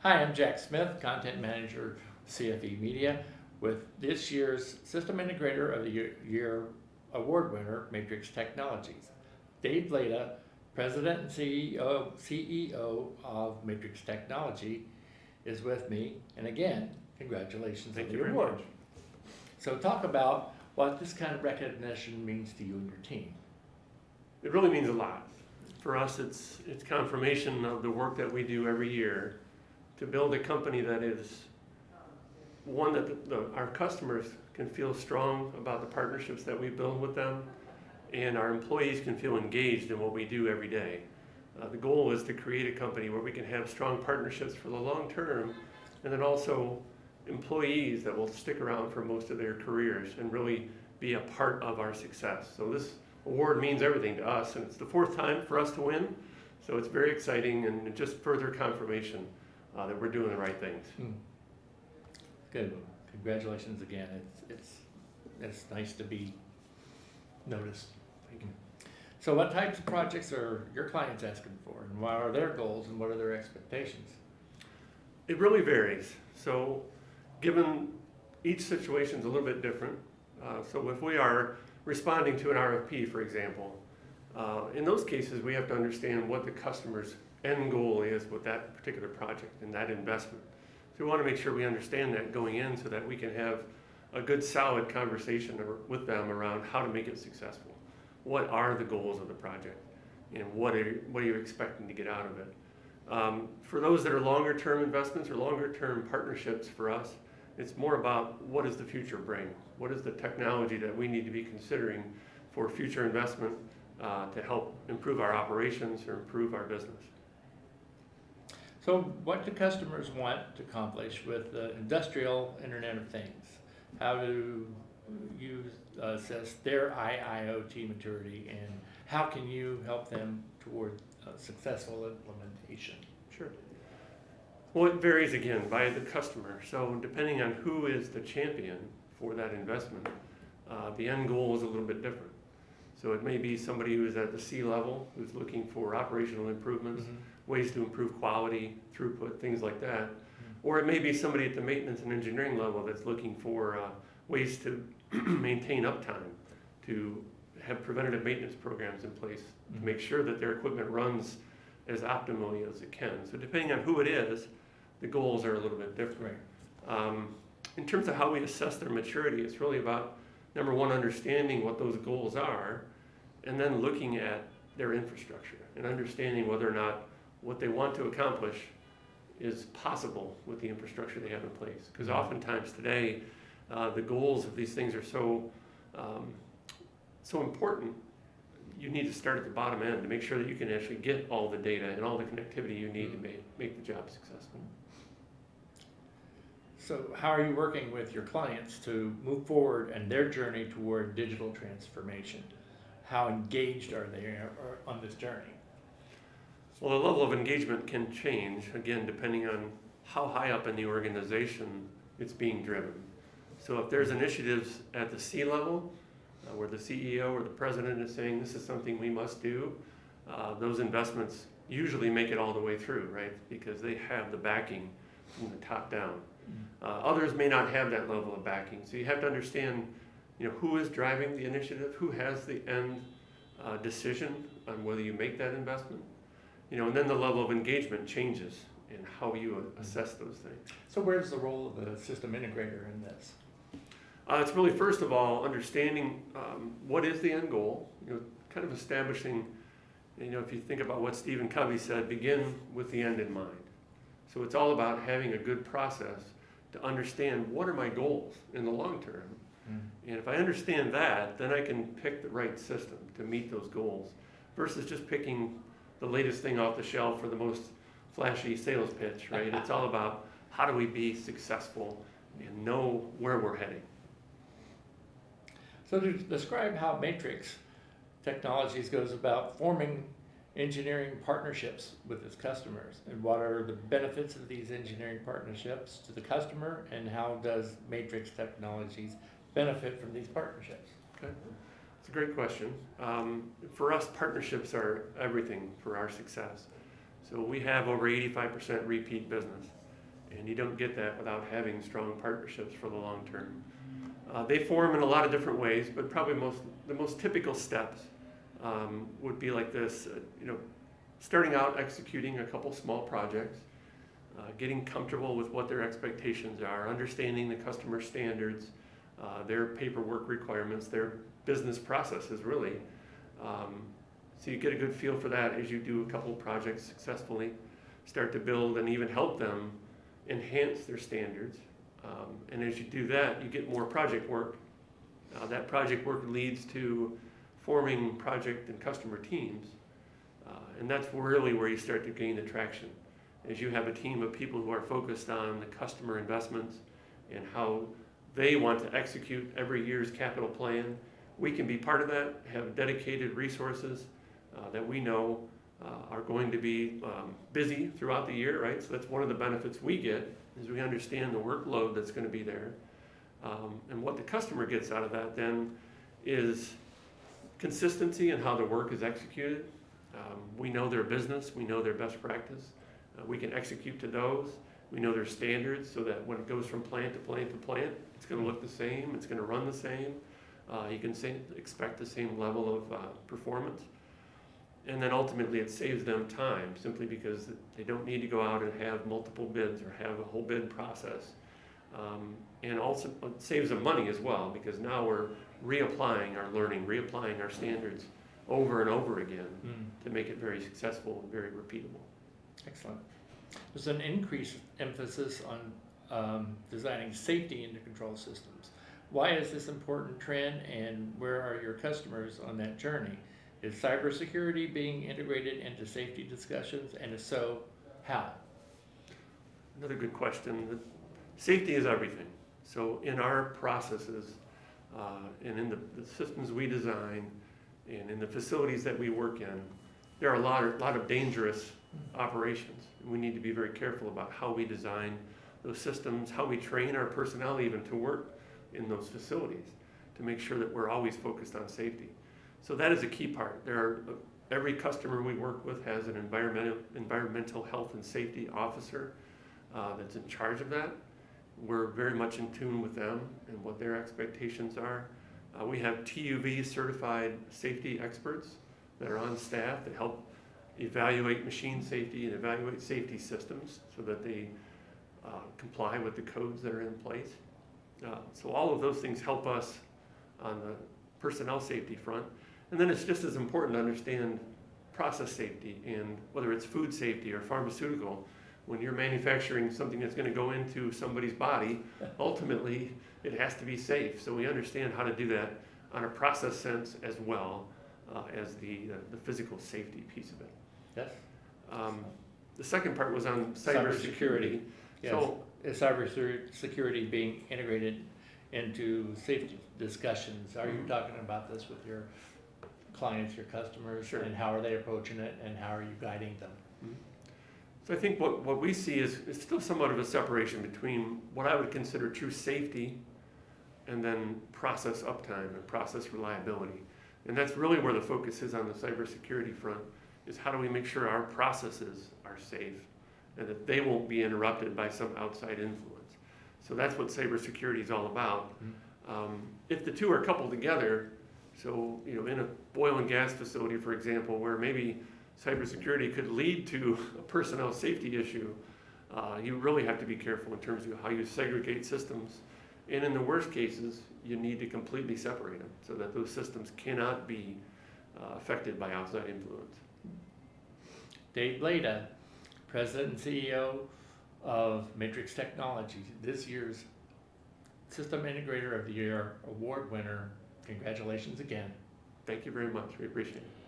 Hi, I'm Jack Smith, Content Manager, CFE Media, with this year's System Integrator of the Year Award winner, Matrix Technologies. Dave Leda, President and CEO of Matrix Technology, is with me, and again, congratulations on the award. So talk about what this kind of recognition means to you and your team. It really means a lot. For us, it's confirmation of the work that we do every year to build a company that is one that our customers can feel strong about the partnerships that we build with them, and our employees can feel engaged in what we do every day. The goal is to create a company where we can have strong partnerships for the long term, and then also employees that will stick around for most of their careers and really be a part of our success. So this award means everything to us, and it's the fourth time for us to win, so it's very exciting and just further confirmation that we're doing the right things. Good. Congratulations again. It's nice to be noticed. Thank you. So what types of projects are your clients asking for, and what are their goals, and what are their expectations? It really varies. So given each situation is a little bit different. So if we are responding to an RFP, for example, in those cases we have to understand what the customer's end goal is with that particular project and that investment. So we want to make sure we understand that going in so that we can have a good solid conversation with them around how to make it successful. What are the goals of the project, and what are you expecting to get out of it? For those that are longer term investments or longer term partnerships for us, it's more about what does the future bring? What is the technology that we need to be considering for future investment to help improve our operations or improve our business? So what do customers want to accomplish with the industrial Internet of Things? How do you assess their IIoT maturity, and how can you help them toward successful implementation? Sure. Well, it varies again by the customer. So depending on who is the champion for that investment, the end goal is a little bit different. So it may be somebody who is at the C level, who's looking for operational improvements, ways to improve quality, throughput, things like that. Or it may be somebody at the maintenance and engineering level that's looking for ways to maintain uptime, to have preventative maintenance programs in place to make sure that their equipment runs as optimally as it can. So depending on who it is, the goals are a little bit different. In terms of how we assess their maturity, it's really about, number one, understanding what those goals are, and then looking at their infrastructure and understanding whether or not what they want to accomplish is possible with the infrastructure they have in place. Because oftentimes today, the goals of these things are so important. You need to start at the bottom end to make sure that you can actually get all the data and all the connectivity you need to make the job successful. So how are you working with your clients to move forward in their journey toward digital transformation? How engaged are they on this journey? Well, the level of engagement can change, again, depending on how high up in the organization it's being driven. So if there's initiatives at the C level, where the CEO or the president is saying this is something we must do, those investments usually make it all the way through, right? Because they have the backing from the top down. Others may not have that level of backing. So you have to understand, who is driving the initiative, who has the end decision on whether you make that investment. And then the level of engagement changes in how you assess those things. So where's the role of the system integrator in this? It's really, first of all, understanding what is the end goal, kind of establishing, if you think about what Stephen Covey said, begin with the end in mind. So it's all about having a good process to understand what are my goals in the long term. And if I understand that, then I can pick the right system to meet those goals versus just picking the latest thing off the shelf or the most flashy sales pitch, right? It's all about how do we be successful and know where we're heading. So to describe how Matrix Technologies goes about forming engineering partnerships with its customers, and what are the benefits of these engineering partnerships to the customer, and how does Matrix Technologies benefit from these partnerships? Okay. It's a great question. For us, partnerships are everything for our success. So we have over 85% repeat business. And you don't get that without having strong partnerships for the long term. They form in a lot of different ways, but probably the most typical steps would be like this, starting out executing a couple small projects, getting comfortable with what their expectations are, understanding the customer standards, their paperwork requirements, their business processes really. So you get a good feel for that as you do a couple projects successfully, start to build and even help them enhance their standards. And as you do that, you get more project work. That project work leads to forming project and customer teams. And that's really where you start to gain the traction. As you have a team of people who are focused on the customer investments and how they want to execute every year's capital plan, we can be part of that, have dedicated resources that we know are going to be busy throughout the year, right? So that's one of the benefits we get, is we understand the workload that's going to be there. And what the customer gets out of that then is consistency in how the work is executed. We know their business, we know their best practice. We can execute to those. We know their standards so that when it goes from plant to plant to plant, it's going to look the same, it's going to run the same. You can expect the same level of performance. And then ultimately it saves them time, simply because they don't need to go out and have multiple bids or have a whole bid process. And also it saves them money as well, because now we're reapplying our learning, reapplying our standards over and over again to make it very successful and very repeatable. Excellent. There's an increased emphasis on designing safety into control systems. Why is this important trend, and where are your customers on that journey? Is cybersecurity being integrated into safety discussions, and if so, how? Another good question. Safety is everything. So in our processes and in the systems we design and in the facilities that we work in, there are a lot of dangerous operations. We need to be very careful about how we design those systems, how we train our personnel even to work in those facilities, to make sure that we're always focused on safety. So that is a key part. Every customer we work with has an environmental health and safety officer that's in charge of that. We're very much in tune with them and what their expectations are. We have TUV certified safety experts that are on staff that help evaluate machine safety and evaluate safety systems so that they comply with the codes that are in place. So all of those things help us on the personnel safety front. And then it's just as important to understand process safety, and whether it's food safety or pharmaceutical. When you're manufacturing something that's going to go into somebody's body, ultimately it has to be safe. So we understand how to do that on a process sense as well as the physical safety piece of it. Yes. The second part was on cybersecurity. Yes. So is cybersecurity being integrated into safety discussions? Are you talking about this with your clients, your customers? Sure. And how are they approaching it, and how are you guiding them? So I think what we see is still somewhat of a separation between what I would consider true safety and then process uptime and process reliability. And that's really where the focus is on the cybersecurity front, is how do we make sure our processes are safe and that they won't be interrupted by some outside influence. So that's what cybersecurity is all about. If the two are coupled together, so in a oil and gas facility, for example, where maybe cybersecurity could lead to a personnel safety issue, you really have to be careful in terms of how you segregate systems. And in the worst cases, you need to completely separate them so that those systems cannot be affected by outside influence. Dave Blada, President and CEO of Matrix Technologies, this year's System Integrator of the Year award winner. Congratulations again. Thank you very much. We appreciate it.